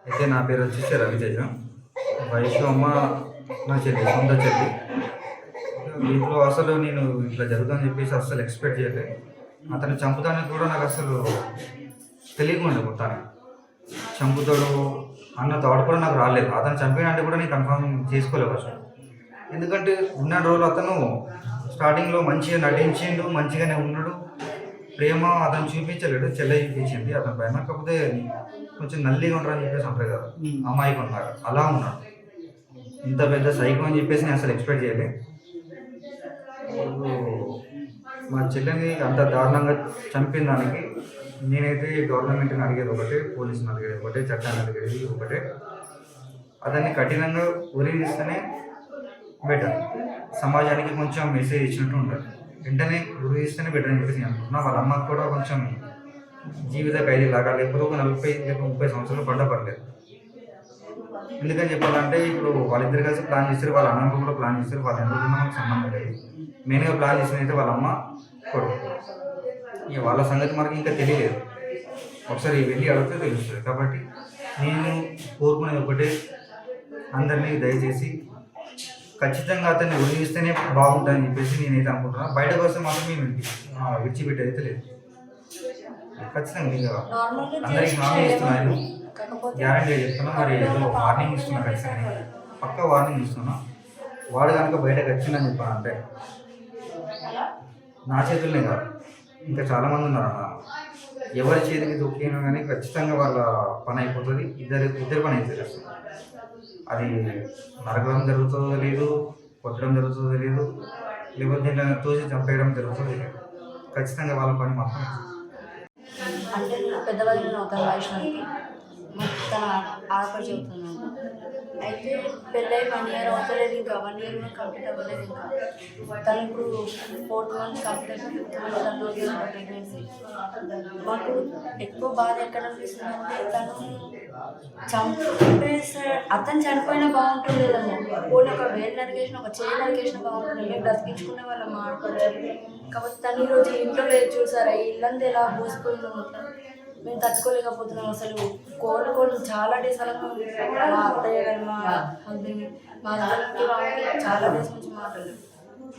అయితే నా పేరు వచ్చేసి రవితేజ. వయసు అమ్మ నా చెల్లి, సొంత చెల్లి. దీంట్లో అసలు నేను ఇట్లా జరుగుతుందని చెప్పేసి అస్సలు ఎక్స్పెక్ట్ చేయలేదు. అతను చంపుతానని కూడా నాకు అసలు తెలియకుండా మొత్తానికి చంపుతాడు అన్న థాట్ కూడా నాకు రాలేదు. అతను చంపినంటే కూడా నేను కన్ఫర్మ్ చేసుకోలేదు అసలు. ఎందుకంటే ఉన్న రోజులు అతను స్టార్టింగ్లో మంచిగా నటించిండు, మంచిగానే ఉన్నాడు. ప్రేమ అతను చూపించలేడు, చెల్లె చూపించింది అతని పైన. కాకపోతే కొంచెం నల్లిగా ఉంటారని చెప్పేసి అంటారు కదా, అమ్మాయికి ఉన్నారు అలా ఉన్నాడు. ఇంత పెద్ద సైకో అని చెప్పేసి నేను అసలు ఎక్స్పెక్ట్ చేయలేదు. మా చెల్లెని అంత దారుణంగా చంపిన దానికి నేనైతే గవర్నమెంట్ని అడిగేది ఒకటే, పోలీసుని అడిగేది ఒకటే, చట్టాన్ని అడిగేది ఒకటే, అతన్ని కఠినంగా ఉరిగిస్తేనే బెటర్. సమాజానికి కొంచెం మెసేజ్ ఇచ్చినట్టు ఉంటుంది. వెంటనే ఉరిగిస్తేనే బెటర్ అని చెప్పేసి నేను అనుకుంటున్నా. వాళ్ళ అమ్మకు కూడా కొంచెం జీవిత ఖైదీ లాగా, లేకపోతే ఒక 40-30 సంవత్సరాలు పర్లేదు. ఎందుకని చెప్పాలంటే ఇప్పుడు వాళ్ళిద్దరు కలిసి ప్లాన్ చేస్తారు, వాళ్ళ అన్నకు కూడా ప్లాన్ చేస్తారు. వాళ్ళ ఎందుకు మనకు సంబంధం లేదు. మెయిన్గా ప్లాన్ చేసిన అయితే వాళ్ళ అమ్మ కొడుకు. ఇక వాళ్ళ సంగతి మనకి ఇంకా తెలియలేదు. ఒకసారి వెళ్ళి అడిగితే తెలుస్తుంది. కాబట్టి నేను కోరుకునేది ఒకటే, అందరినీ దయచేసి ఖచ్చితంగా అతన్ని ఉరిగిస్తేనే బాగుంటుందని చెప్పేసి నేనైతే అనుకుంటున్నాను. బయటకు వస్తే మాత్రం మేము విడిచిపెట్టేదైతే లేదు. ఖచ్చితంగా మీకు అందరికి హామీ ఇస్తున్నాను, గ్యారంటీగా చెప్తున్నా. మరి ఏదో వార్నింగ్ ఇస్తున్నా, ఖచ్చితంగా పక్కా వార్నింగ్ ఇస్తున్నా. వాడు కనుక బయటకు వచ్చిందని చెప్పానంటే నా చేతుల్నే కాదు, ఇంకా చాలామంది ఉన్నారు అన్న. ఎవరి చేతికి దొక్కినా కానీ ఖచ్చితంగా వాళ్ళ పని అయిపోతుంది. ఇద్దరి పని అయిపోతుంది. అది నరకడం జరుగుతుందో తెలియదు, కొట్టడం జరుగుతుందో తెలియదు, లేకపోతే దీంట్లో తోసి చంపేయడం జరుగుతుందో తెలియదు. ఖచ్చితంగా వాళ్ళ పని మాత్రం. అంటే పెద్దవాళ్ళు అవుతారు వైష్ణవికి, తన ఆడపడి చెబుతున్నాను. అయితే పెళ్ళై 1 year అవుతలేదు, ఇంకా 1 year కూడా కంప్లీట్ అవ్వలేదు. ఇంకా తను ఇప్పుడు 4th month కంప్లీట్ అయిపోయి 5th month ప్రెగ్నెన్సీ. మాకు ఎక్కువ బాధ ఎక్కడ అనిపిస్తుందంటే తను చంపేస్తే అతను చనిపోయినా బాగుంటుండేదేమో, పోనీ ఒక వేలు నరికేసిన, ఒక చేయి నరికేసిన బాగుంటుంది, మేము బ్రతికించుకునే వాళ్ళం ఆడుకోవచ్చు. కాబట్టి తను ఈరోజు ఇంట్లో లేదు చూసారా, ఈ ఇల్లంతా ఎలా పోసిపోయిందో మొత్తం మేము తట్టుకోలేకపోతున్నాం. అసలు కోళ్ళు చాలా డేస్ అలా మా అత్తయ్య గారు, మా హస్బెండ్, మా హస్బెండ్కి వాళ్ళకి చాలా డేస్ నుంచి మాట్లాడలేదు.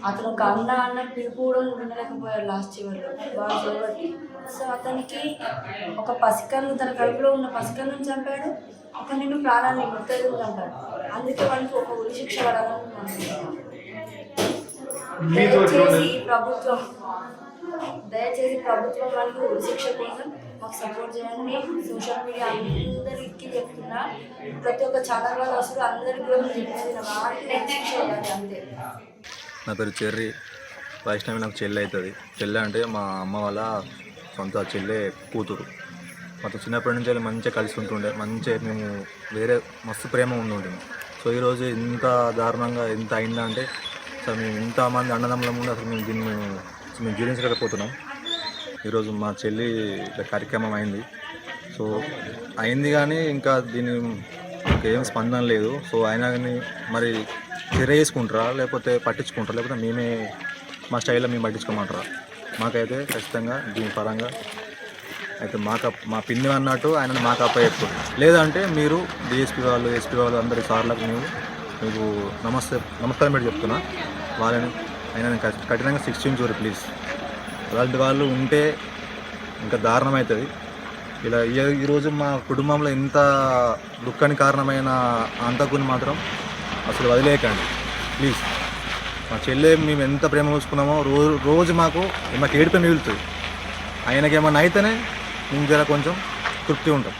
అతను ఒక అన్న పిలుపు కూడా వినలేకపోయారు లాస్ట్ చివరిలో బాగా చేయబట్టి. సో అతనికి ఒక పసికన్ను, తన కడుపులో ఉన్న పసికన్ను చంపాడు, ఒక నిన్ను ప్రాణాన్ని ముత్తైదు చంపాడు. అందుకే వాళ్ళకి ఒక ఉరి శిక్ష పడాలని దయచేసి ప్రభుత్వం వాళ్ళకి ఉరి శిక్ష కోసం మాకు సపోర్ట్ చేయండి. సోషల్ మీడియా అందరికీ చెప్తున్నా, ప్రతి ఒక్క ఛానల్ వాళ్ళు వస్తారు, అందరికీ కూడా చెప్పేది వారికి శిక్ష చేయాలి అంతే. నా పేరు చెర్రి. వైష్ణవి నాకు చెల్లి అవుతుంది. చెల్లె అంటే మా అమ్మ వాళ్ళ సొంత చెల్లె కూతురు. మాతో చిన్నప్పటి నుంచి మంచిగా కలిసి ఉంటుండే, మంచిగా మేము వేరే మస్తు ప్రేమ ఉంటుండే. సో ఈరోజు ఇంత దారుణంగా ఎంత అయిందంటే అసలు మేము ఇంతమంది అన్నదమ్ముల ముందు అసలు మేము జీర్ణించలేకపోతున్నాం. ఈరోజు మా చెల్లి కార్యక్రమం అయింది. సో అయింది కానీ ఇంకా దీని ఏం స్పందన లేదు. సో అయినా కానీ మరి చర్య చేసుకుంటారా, లేకపోతే పట్టించుకుంటారా, లేకపోతే మేమే మా స్టైల్లో మేము పట్టించుకోమంటారా? మాకైతే ఖచ్చితంగా దీని పరంగా అయితే మా పిన్ని అన్నట్టు ఆయన మాకు అప్పచెప్పు, లేదంటే మీరు డిఎస్పీ వాళ్ళు, ఎస్పీ వాళ్ళు అందరి సార్లకు మీకు నమస్కారం పెట్టి చెప్తున్నా. వాళ్ళని అయినా కఠినంగా శిక్షించరు ప్లీజ్. అలాంటి వాళ్ళు ఉంటే ఇంకా దారుణం అవుతుంది. ఇలా ఈరోజు మా కుటుంబంలో ఎంత దుఃఖానికి కారణమైన అంతకుని మాత్రం అసలు వదిలేయకండి ప్లీజ్. మా చెల్లె మేము ఎంత ప్రేమ చూసుకున్నామో రోజు మాకు ఏడుపు మిగులుతుంది. ఆయనకి ఏమన్నా అయితేనే మేము జర కొంచెం తృప్తి ఉంటాం.